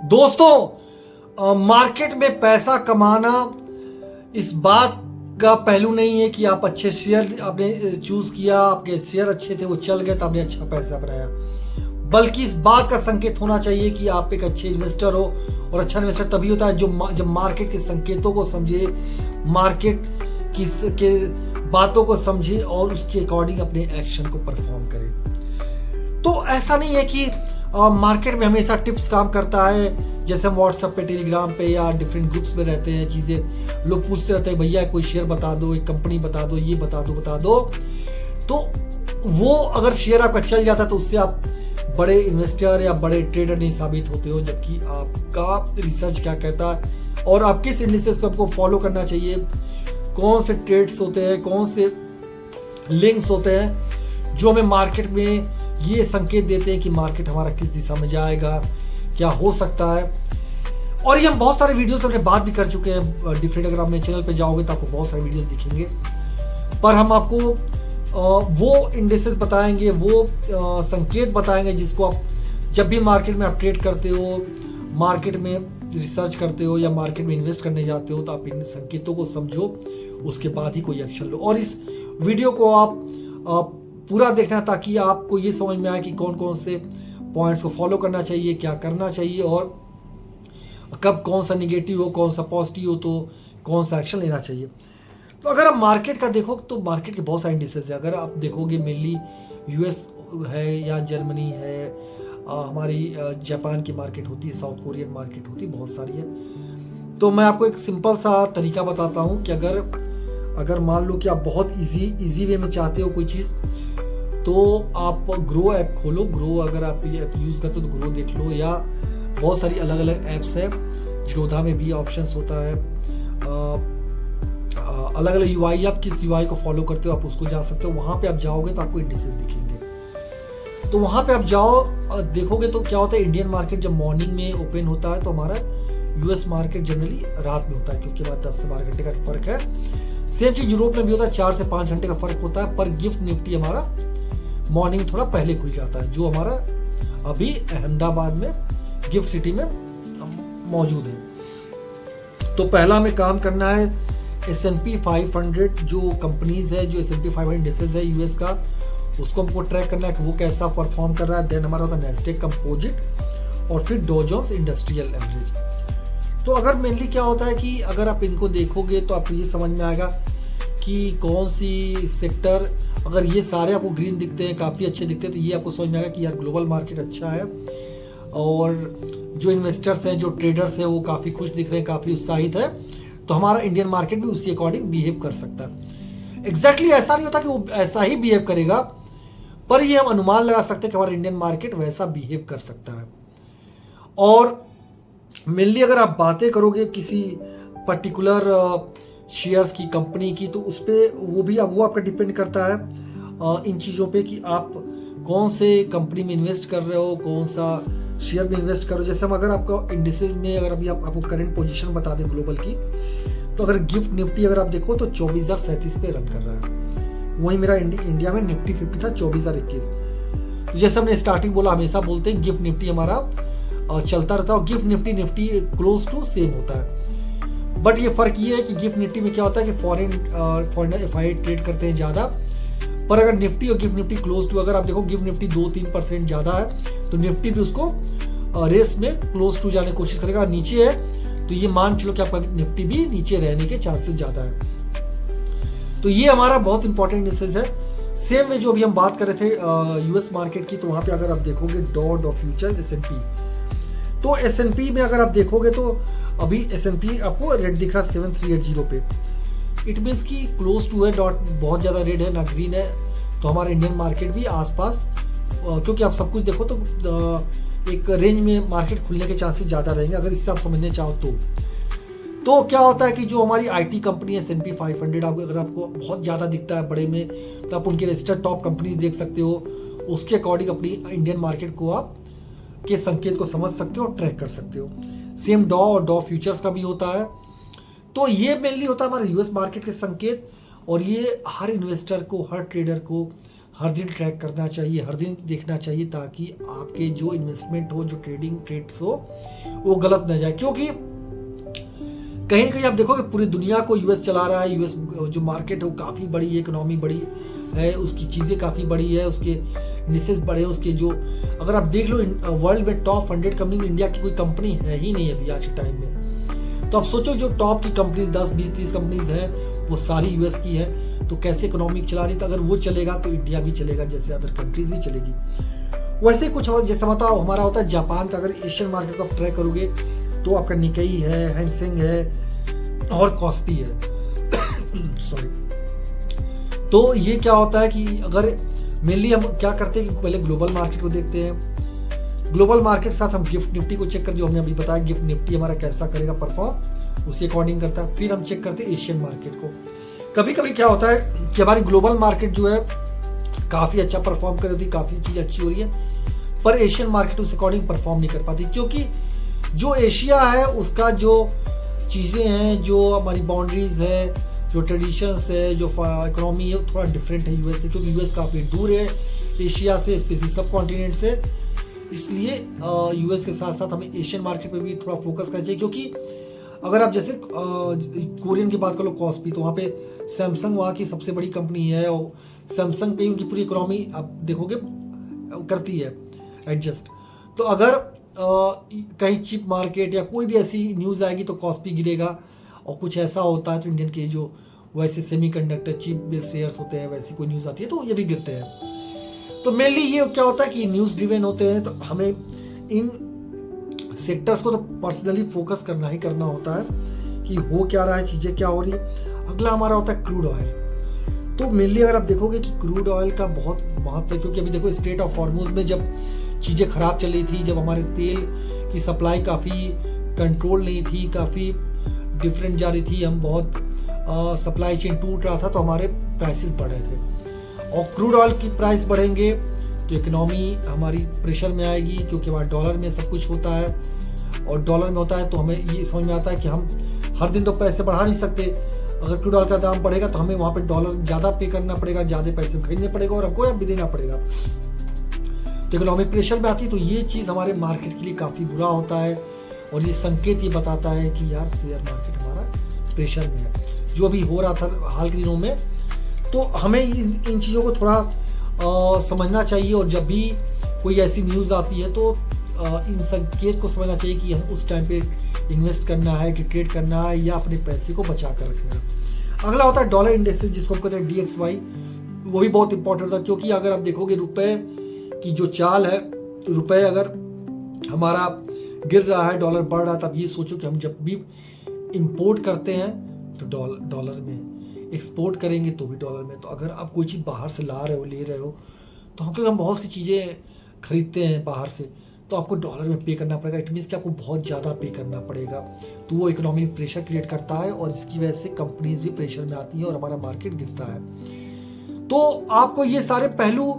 दोस्तों, मार्केट में पैसा कमाना इस बात का पहलू नहीं है कि आप अच्छे शेयर आपने चूज किया, आपके शेयर अच्छे थे, वो चल गए तो आपने अच्छा पैसा बनाया, बल्कि इस बात का संकेत होना चाहिए कि आप एक अच्छे इन्वेस्टर हो। और अच्छा इन्वेस्टर तभी होता है जब मार्केट के संकेतों को समझे, मार्केट के बातों को समझे और उसके अकॉर्डिंग अपने एक्शन को परफॉर्म करे। तो ऐसा नहीं है कि मार्केट में हमेशा टिप्स काम करता है। जैसे हम व्हाट्सएप पे, टेलीग्राम पे या डिफरेंट ग्रुप्स में रहते हैं, चीज़ें लोग पूछते रहते हैं, भैया कोई शेयर बता दो, एक कंपनी बता दो, ये बता दो। तो वो अगर शेयर आपका चल जाता तो उससे आप बड़े इन्वेस्टर या बड़े ट्रेडर नहीं साबित होते हो। जबकि आपका रिसर्च क्या कहता है और आप किस इंडिसेस को आपको फॉलो करना चाहिए, कौन से ट्रेड्स होते हैं, कौन से लिंक्स होते हैं जो हमें मार्केट में ये संकेत देते हैं कि मार्केट हमारा किस दिशा में जाएगा, क्या हो सकता है। और ये हम बहुत सारे वीडियोस में बात भी कर चुके हैं डिफरेंट। अगर आप मेरे चैनल पे जाओगे तो आपको बहुत सारे वीडियोस दिखेंगे, पर हम आपको वो इंडेसेस बताएंगे, वो संकेत बताएंगे जिसको आप जब भी मार्केट में आप ट्रेड करते हो, मार्केट में रिसर्च करते हो या मार्केट में इन्वेस्ट करने जाते हो, तो आप इन संकेतों को समझो, उसके बाद ही कोई एक्शन लो। और इस वीडियो को आप पूरा देखना ताकि आपको ये समझ में आए कि कौन कौन से पॉइंट्स को फॉलो करना चाहिए, क्या करना चाहिए और कब कौन सा निगेटिव हो, कौन सा पॉजिटिव हो तो कौन सा एक्शन लेना चाहिए। तो अगर आप मार्केट का देखो तो मार्केट के बहुत सारे इंडिसेस है। अगर आप देखोगे मेनली यूएस है या जर्मनी है, हमारी जापान की मार्केट होती है, साउथ कोरियन मार्केट होती है, बहुत सारी है। तो मैं आपको एक सिंपल सा तरीका बताता हूँ कि अगर मान लो कि आप बहुत इजी वे में चाहते हो कोई चीज़, तो आप ग्रो ऐप खोलो। ग्रो अगर आप ये ऐप यूज़ करते हो तो ग्रो देख लो, या बहुत सारी अलग अलग ऐप्स है। जीरोधा में भी ऑप्शंस होता है, अलग अलग यूआई, आप किस यूआई को फॉलो करते हो आप उसको जा सकते हो। वहाँ पे आप जाओगे तो आपको इंडिसेस दिखेंगे। तो वहाँ पे आप जाओ, देखोगे तो क्या होता है, इंडियन मार्केट जब मॉर्निंग में ओपन होता है तो हमारा यूएस मार्केट जनरली रात में होता है, क्योंकि हमारा 10 से 12 घंटे का फर्क है। सेम चीज़ यूरोप में भी होता है, 4 से 5 घंटे का फर्क होता है। पर गिफ्ट निफ्टी हमारा मॉर्निंग थोड़ा पहले खुल जाता है, जो हमारा अभी अहमदाबाद में गिफ्ट सिटी में मौजूद है। तो पहला हमें काम करना है S&P 500 जो कंपनीज है, जो S&P 500 इंडेक्सेस है यूएस का, उसको हमको ट्रैक करना है कि वो कैसा परफॉर्म कर रहा है। देन हमारा होता है नैस्डैक कंपोजिट और फिर डॉ जोन्स इंडस्ट्रियल एवरेज। तो अगर मेनली क्या होता है कि अगर आप इनको देखोगे तो आपको ये समझ में आएगा कि कौन सी सेक्टर, अगर ये सारे आपको ग्रीन दिखते हैं, काफ़ी अच्छे दिखते हैं, तो ये आपको समझ में आएगा कि यार ग्लोबल मार्केट अच्छा है और जो इन्वेस्टर्स हैं, जो ट्रेडर्स हैं, वो काफ़ी खुश दिख रहे हैं, काफ़ी उत्साहित है। तो हमारा इंडियन मार्केट भी उसी अकॉर्डिंग बिहेव कर सकता है। एग्जैक्टली ऐसा नहीं होता कि वो ऐसा ही बिहेव करेगा, पर ये हम अनुमान लगा सकते हैं कि हमारा इंडियन मार्केट वैसा बिहेव कर सकता है। और मेनली अगर आप बातें करोगे किसी पर्टिकुलर शेयर्स की, कंपनी की, तो उस पर वो आपका डिपेंड करता है इन चीज़ों पे कि आप कौन से कंपनी में इन्वेस्ट कर रहे हो, कौन सा शेयर में इन्वेस्ट करो। जैसे हम अगर आपको इंडिसेस में अगर अभी आपको करंट पोजीशन बता दें ग्लोबल की, तो अगर गिफ्ट निफ्टी अगर आप देखो तो 24,037 पे रन कर रहा है। वहीं मेरा इंडिया में निफ्टी 50 था 24,021। तो जैसे हमने स्टार्टिंग बोला, हमेशा बोलते हैं गिफ्ट निफ्टी हमारा चलता रहता है और GIFT Nifty close to same होता है। बट ये फर्क ये है कि गिफ्ट निफ्टी में क्या होता है कि फॉरेन एफआई ट्रेड करते हैं ज़्यादा, पर अगर निफ्टी और गिफ्ट निफ्टी क्लोज टू, अगर आप देखो गिफ्ट निफ्टी 2-3% ज़्यादा है तो निफ्टी भी उसको रेस में क्लोज टू जाने की कोशिश करेगा। नीचे है तो ये मान चलो कि आपका निफ्टी भी नीचे रहने के चांसेस ज़्यादा है। तो ये हमारा बहुत इंपॉर्टेंट इंडेक्स है। सेम में जो अभी हम बात कर रहे थे यूएस मार्केट की, तो वहाँ पे अगर आप देखोगे डॉ फ्यूचर S&P, तो S&P में अगर आप देखोगे तो अभी S&P आपको रेड दिख रहा है 7380 पे। इट मीन्स कि क्लोज टू है, डॉट बहुत ज़्यादा रेड है ना ग्रीन है। तो हमारा इंडियन मार्केट भी आसपास, क्योंकि आप सब कुछ देखो तो एक रेंज में मार्केट खुलने के चांसेस ज़्यादा रहेंगे अगर इससे आप समझने चाहो तो क्या होता है कि जो हमारी आईटी कंपनी है S&P 500, अगर आपको बहुत ज़्यादा दिखता है बड़े में, तो आप उनके रजिस्टर्ड टॉप कंपनीज देख सकते हो। उसके अकॉर्डिंग अपनी इंडियन मार्केट को आप के संकेत को समझ सकते हो और ट्रैक कर सकते हो। सेम डॉ और डॉ फ्यूचर्स का भी होता है। तो ये मेनली होता है हमारे यूएस मार्केट के संकेत, और ये हर इन्वेस्टर को, हर ट्रेडर को, हर दिन ट्रैक करना चाहिए, हर दिन देखना चाहिए, ताकि आपके जो इन्वेस्टमेंट हो, जो ट्रेड्स हो, वो गलत ना जाए। क्योंकि कहीं ना कहीं आप देखोगे पूरी दुनिया को यूएस चला रहा है। यूएस जो मार्केट है वो काफ़ी बड़ी है, इकोनॉमी बड़ी है, उसकी चीज़ें काफ़ी बड़ी है, उसके निशेस बड़े हैं, उसके जो अगर आप देख लो वर्ल्ड में टॉप 100 कंपनी में इंडिया की कोई कंपनी है ही नहीं अभी आज के टाइम में। तो आप सोचो जो टॉप की कंपनी 10, 20, 30 कंपनीज हैं वो सारी यूएस की है, तो कैसे इकोनॉमिक चला रही। तो अगर वो चलेगा तो इंडिया भी चलेगा, जैसे अदर कंट्रीज भी चलेगी। वैसे कुछ जैसे बताओ हमारा होता है जापान का। अगर एशियन मार्केट को आप ट्रैक करोगे तो आपका निकेई है, हैंगसेंग है और कॉस्पी है सॉरी। तो ये क्या होता है कि अगर मेनली हम क्या करते हैं कि पहले ग्लोबल मार्केट को देखते हैं। ग्लोबल मार्केट के साथ हम गिफ्ट निफ्टी को चेक कर, जो हमने अभी बताया गिफ्ट निफ्टी हमारा कैसा करेगा परफॉर्म, उसी अकॉर्डिंग करता है। फिर हम चेक करते हैं एशियन मार्केट को। कभी कभी क्या होता है कि हमारी ग्लोबल मार्केट जो है काफ़ी अच्छा परफॉर्म कर रही होती, काफ़ी चीज़ अच्छी हो रही है, पर एशियन मार्केट उस अकॉर्डिंग परफॉर्म नहीं कर पाती। क्योंकि जो एशिया है उसका जो चीज़ें हैं, जो हमारी बाउंड्रीज है, जो ट्रेडिशंस है, जो इकोनॉमी है, थोड़ा डिफरेंट है यूएस से। क्योंकि यूएस काफ़ी दूर है एशिया से, स्पेशली सब कॉन्टिनेंट से। इसलिए यूएस के साथ साथ हमें एशियन मार्केट पे भी थोड़ा फोकस करना चाहिए। क्योंकि अगर आप जैसे कोरियन की बात कर लो, कॉस्पी, तो वहाँ पे सैमसंग वहाँ की सबसे बड़ी कंपनी है और सैमसंग पे उनकी पूरी इकोनॉमी आप देखोगे करती है एडजस्ट। तो अगर कहीं चिप मार्केट या कोई भी ऐसी न्यूज़ आएगी तो कॉस्पी गिरेगा, और कुछ ऐसा होता है तो इंडियन के जो वैसे सेमीकंडक्टर चिप बेस्ड शेयर्स होते हैं, वैसी कोई न्यूज़ आती है तो ये भी गिरते हैं। तो मेनली ये क्या होता है कि न्यूज़ ड्रिवन होते हैं, तो हमें इन सेक्टर्स को तो पर्सनली फोकस करना ही करना होता है कि हो क्या रहा है, चीज़ें क्या हो रही है। अगला हमारा होता है क्रूड ऑयल। तो मेनली अगर आप देखोगे कि क्रूड ऑयल का बहुत महत्व है। क्योंकि अभी देखो स्ट्रेट ऑफ हॉर्मुज में जब चीज़ें ख़राब चल रही थी, जब हमारे तेल की सप्लाई काफ़ी कंट्रोल नहीं थी, काफ़ी डिफरेंट जा रही थी, हम बहुत सप्लाई चेन टूट रहा था, तो हमारे प्राइसेस बढ़ रहे थे। और क्रूड ऑयल की प्राइस बढ़ेंगे तो इकोनॉमी हमारी प्रेशर में आएगी, क्योंकि हमारे डॉलर में सब कुछ होता है, और डॉलर में होता है तो हमें ये समझ में आता है कि हम हर दिन तो पैसे बढ़ा नहीं सकते। अगर क्रूड ऑयल का दाम बढ़ेगा तो हमें वहाँ पे डॉलर ज़्यादा पे करना पड़ेगा, ज़्यादा पैसे खरीदने पड़ेगा और हमको अब भी देना पड़ेगा, तो इकोनॉमिक प्रेशर में आती है। तो ये चीज़ हमारे मार्केट के लिए काफ़ी बुरा होता है, और ये संकेत ये बताता है कि यार शेयर मार्केट हमारा प्रेशर में है, जो अभी हो रहा था हाल के दिनों में। तो हमें इन चीज़ों को थोड़ा समझना चाहिए, और जब भी कोई ऐसी न्यूज़ आती है तो इन संकेत को समझना चाहिए कि हम उस टाइम पे इन्वेस्ट करना है कि ट्रेड करना है, या अपने पैसे को बचा कर रखना है। अगला होता है डॉलर इंडेक्स, जिसको हम कहते हैं DXY। वो भी बहुत इंपॉर्टेंट होता है, क्योंकि अगर आप देखोगे रुपए की जो चाल है, रुपए अगर हमारा गिर रहा है, डॉलर बढ़ रहा है, तब ये सोचो कि हम जब भी इंपोर्ट करते हैं तो डॉलर में, एक्सपोर्ट करेंगे तो भी डॉलर में। तो अगर आप कोई चीज़ बाहर से ला रहे हो, ले रहे हो, तो हम बहुत सी चीज़ें खरीदते हैं बाहर से, तो आपको डॉलर में पे करना पड़ेगा। इट मीन्स कि आपको बहुत ज़्यादा पे करना पड़ेगा। तो वो इकोनॉमी में प्रेशर क्रिएट करता है, और इसकी वजह से कंपनीज भी प्रेशर में आती हैं और हमारा मार्केट गिरता है। तो आपको ये सारे पहलू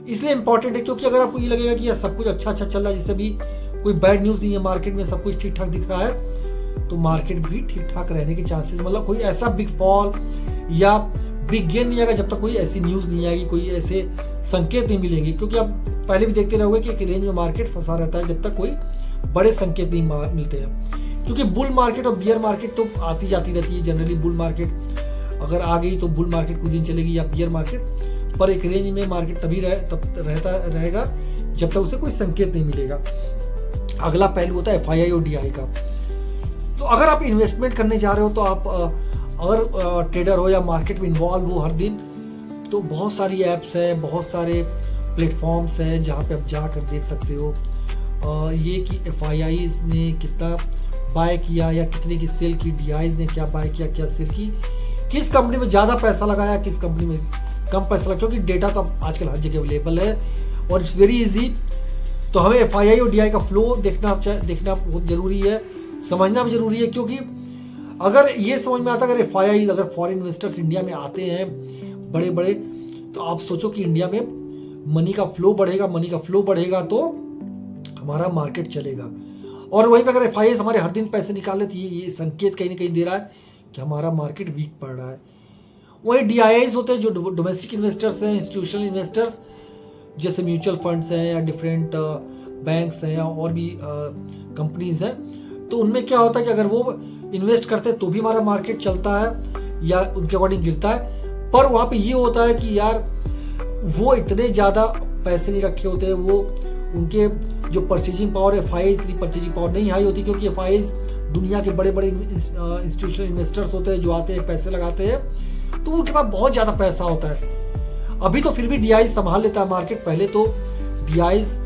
इसलिए इंपॉर्टेंट है, क्योंकि अगर आपको ये लगेगा कि यार सब कुछ अच्छा चल रहा है, जैसे भी कोई बैड न्यूज़ नहीं है मार्केट में, सब कुछ ठीक ठाक दिख रहा है, तो मार्केट भी ठीक ठाक रहने के चांसेस, मतलब कोई ऐसा बिग फॉल या बिग गेन नहीं आएगा जब तक कोई ऐसी न्यूज़ नहीं आएगी, कोई ऐसे संकेत नहीं मिलेंगे। क्योंकि आप पहले भी देखते रहोगे कि एक रेंज में मार्केट फंसा रहता है जब तक कोई बड़े संकेत नहीं मिलते हैं। क्योंकि बुल मार्केट और बियर मार्केट तो आती जाती रहती है। जनरली बुल मार्केट अगर आ गई तो बुल मार्केट कुछ दिन चलेगी, या बियर मार्केट, पर एक रेंज में मार्केट तभी रहेगा जब तक उसे कोई संकेत नहीं मिलेगा। अगला पहलू होता है FII और DI का। तो अगर आप इन्वेस्टमेंट करने जा रहे हो, तो आप अगर ट्रेडर हो या मार्केट में इन्वॉल्व हो हर दिन, तो बहुत सारी ऐप्स है, बहुत सारे प्लेटफॉर्म्स हैं जहाँ पे आप जाकर देख सकते हो ये कि FIIs ने कितना बाय किया या कितने की सेल की, DIs ने क्या बाय किया, क्या सेल की, किस कंपनी में ज़्यादा पैसा लगाया, किस कंपनी में कम पैसा लगा। क्योंकि डेटा तो आजकल हर जगह अवेलेबल है और इट्स वेरी इजी। तो हमें FII और DI का फ्लो देखना बहुत ज़रूरी है, समझना भी ज़रूरी है। क्योंकि अगर ये समझ में आता है अगर FII, अगर फॉरेन इन्वेस्टर्स इंडिया में आते हैं बड़े बड़े, तो आप सोचो कि इंडिया में मनी का फ्लो बढ़ेगा तो हमारा मार्केट चलेगा। और वहीं पर अगर FIIs हमारे हर दिन पैसे निकाल लेती है, ये संकेत कहीं ना कहीं दे रहा है कि हमारा मार्केट वीक पड़ रहा है। वहीं DIIs होते हैं जो डोमेस्टिक इन्वेस्टर्स हैं, इंस्टीट्यूशनल इन्वेस्टर्स, जैसे म्यूचुअल फंड्स हैं या डिफरेंट बैंक्स हैं या और भी कंपनीज हैं। तो उनमें क्या होता है कि अगर वो इन्वेस्ट करते हैं तो भी हमारा मार्केट चलता है या उनके अकॉर्डिंग गिरता है। पर वहाँ पे ये होता है कि यार वो इतने ज़्यादा पैसे नहीं रखे होते हैं, वो उनके जो परचेजिंग पावर है, FII इतनी परचेजिंग पावर नहीं हाई होती, क्योंकि FIIs दुनिया के बड़े बड़े इंस्टीट्यूशनल इन्वेस्टर्स होते हैं जो आते हैं पैसे लगाते हैं, तो उनके पास बहुत ज़्यादा पैसा होता है। अभी तो फिर भी DIIs संभाल लेता है मार्केट, पहले तो DIIs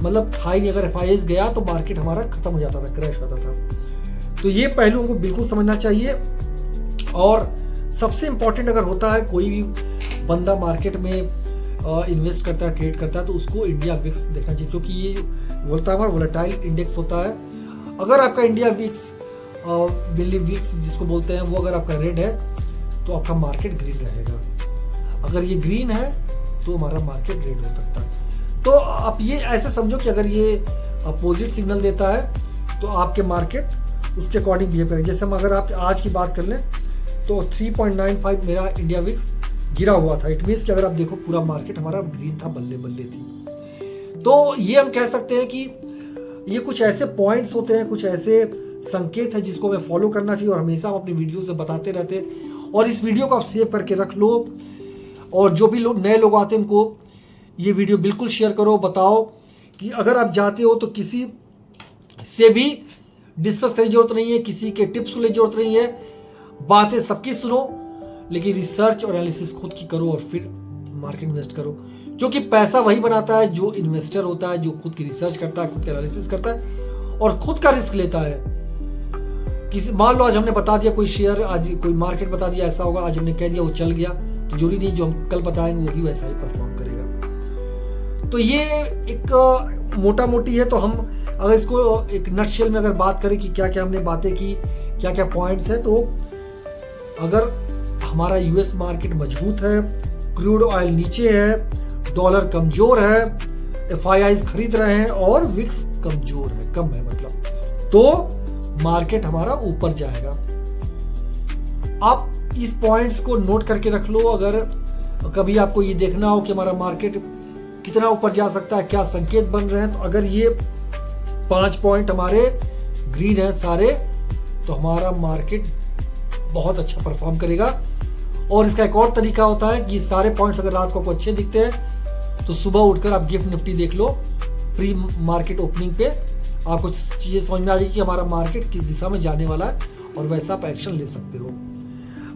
मतलब था ही नहीं, अगर FIIs गया तो मार्केट हमारा खत्म हो जाता था, क्रैश होता था। तो ये पहलुओं को बिल्कुल समझना चाहिए। और सबसे इंपॉर्टेंट अगर होता है कोई भी बंदा मार्केट में इन्वेस्ट करता है, ट्रेड करता है, तो उसको इंडिया विक्स देखना चाहिए, क्योंकि ये बोलता है हमारा वोलेटाइल इंडेक्स होता है। अगर आपका इंडिया विक्स विक्स जिसको बोलते हैं, वो अगर आपका रेड है तो आपका मार्केट ग्रीन रहेगा, अगर ये ग्रीन है तो हमारा मार्केट रेड हो सकता है। तो आप ये ऐसे समझो कि अगर ये अपोजिट सिग्नल देता है तो आपके मार्केट उसके अकॉर्डिंग बिहेव करेंगे। जैसे हम अगर आप आज की बात कर लें तो 3.95 मेरा इंडिया विक्स गिरा हुआ था। इट मीन्स कि अगर आप देखो पूरा मार्केट हमारा ग्रीन था, बल्ले बल्ले थी। तो ये हम कह सकते हैं कि ये कुछ ऐसे पॉइंट्स होते हैं, कुछ ऐसे संकेत हैं जिसको हमें फॉलो करना चाहिए, और हमेशा हम अपनी वीडियो से बताते रहते हैं। और इस वीडियो को आप सेव करके रख लो, और जो भी लोग नए लोग आते हैं उनको ये वीडियो बिल्कुल शेयर करो, बताओ कि अगर आप जाते हो तो किसी से भी डिस्कस करने की जरूरत नहीं है, किसी के टिप्स को लेने की जरूरत नहीं है, बातें सबकी सुनो, लेकिन रिसर्च और एनालिसिस खुद की करो और फिर मार्केट इन्वेस्ट करो। क्योंकि पैसा वही बनाता है जो इन्वेस्टर होता है, जो खुद की रिसर्च करता है, खुद का एनालिसिस करता है और खुद का रिस्क लेता है। किसी मान लो आज हमने बता दिया कोई शेयर, आज कोई मार्केट बता दिया ऐसा होगा, आज हमने कह दिया वो चल गया, तो जरूरी नहीं जो हम कल बताएंगे वो भी वैसा ही परफॉर्म करेगा। तो ये एक मोटा मोटी है। तो हम अगर इसको एक नटशेल में अगर बात करें कि क्या क्या हमने बातें की, क्या क्या पॉइंट्स हैं, तो अगर हमारा US मार्केट मजबूत है, क्रूड ऑयल नीचे है, डॉलर कमजोर है, FIIs खरीद रहे हैं और विक्स कमजोर है, कम है मतलब, तो मार्केट हमारा ऊपर जाएगा। आप इस पॉइंट्स को नोट करके रख लो। अगर कभी आपको ये देखना हो कि हमारा मार्केट कितना ऊपर जा सकता है, क्या संकेत बन रहे हैं, तो अगर ये 5 पॉइंट हमारे ग्रीन है सारे, तो हमारा मार्केट बहुत अच्छा परफॉर्म करेगा। और इसका एक और तरीका होता है कि सारे पॉइंट्स अगर रात को आपको अच्छे दिखते हैं तो सुबह उठकर आप गिफ्ट निफ्टी देख लो प्री मार्केट ओपनिंग पे, आपको चीज़ें समझ में आ जाएगी कि हमारा मार्केट किस दिशा में जाने वाला है, और वैसा आप एक्शन ले सकते हो।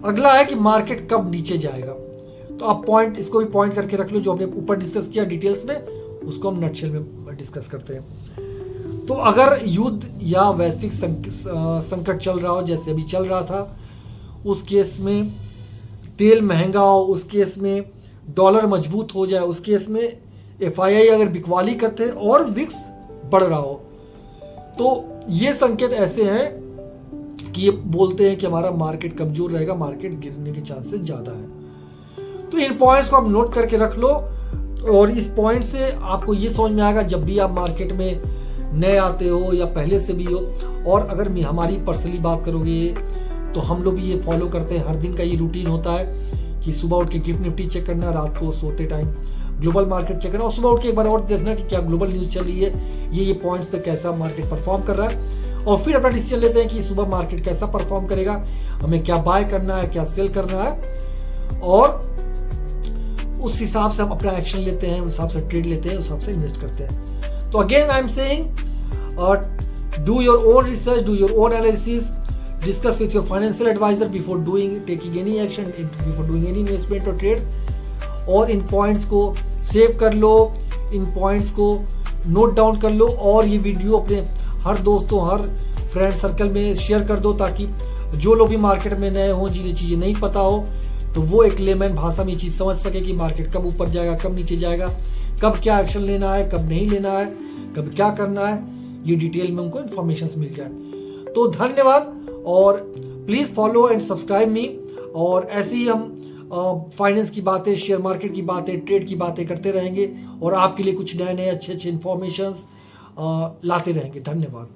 अगला है कि मार्केट कब नीचे जाएगा, तो आप पॉइंट इसको भी पॉइंट करके रख लो। जो हमने ऊपर डिस्कस किया डिटेल्स में, उसको हम नटशेल में डिस्कस करते हैं। तो अगर युद्ध या वैश्विक संकट चल रहा हो, जैसे अभी चल रहा था, उस केस में तेल महंगा हो, उस केस में डॉलर मजबूत हो जाए, उस केस में FII अगर बिकवाली करते हैं और विक्स बढ़ रहा हो, तो ये संकेत ऐसे हैं कि ये बोलते हैं कि हमारा मार्केट कमजोर रहेगा, मार्केट गिरने के चांसेस ज़्यादा है। तो इन पॉइंट्स को आप नोट करके रख लो, और इस पॉइंट से आपको ये समझ में आएगा जब भी आप मार्केट में नए आते हो या पहले से भी हो। और अगर हमारी पर्सनली बात करोगे तो हम लोग भी ये फॉलो करते हैं, हर दिन का ये रूटीन होता है कि सुबह उठ के गिफ्ट निफ्टी चेक करना, रात को सोते टाइम ग्लोबल मार्केट चेक करना, और सुबह उठ के एक बार और देखना कि क्या ग्लोबल न्यूज़ चल रही है, ये पॉइंट्स पे कैसा मार्केट परफॉर्म कर रहा है, और फिर अपना डिसीजन लेते हैं कि सुबह मार्केट कैसा परफॉर्म करेगा, हमें क्या बाय करना है, क्या सेल करना है, और उस हिसाब से हम अपना एक्शन लेते हैं, उस हिसाब से ट्रेड लेते हैं, उस हिसाब से इन्वेस्ट करते हैं। तो again I am saying, do your own research, do your own analysis, discuss with your financial advisor before taking any action, before doing any investment or trade। और इन पॉइंट्स को सेव कर लो, इन पॉइंट्स को note down कर लो, और ये video अपने हर दोस्तों, हर friend circle में शेयर कर दो, ताकि जो लोग भी मार्केट में नए हों, जिन्हें चीज़ें नहीं पता हो, तो वो एक लेमैन भाषा में ये चीज़ समझ सके कि मार्केट कब ऊपर जाएगा, कब नीचे जाएगा, कब क्या एक्शन लेना है, कब नहीं लेना है, कब क्या करना है, ये डिटेल में उनको इन्फॉर्मेशन मिल जाए। तो धन्यवाद, और प्लीज़ फॉलो एंड सब्सक्राइब मी, और ऐसे ही हम फाइनेंस की बातें, शेयर मार्केट की बातें, ट्रेड की बातें करते रहेंगे, और आपके लिए कुछ नए नए अच्छे अच्छे इन्फॉर्मेशंस लाते रहेंगे। धन्यवाद।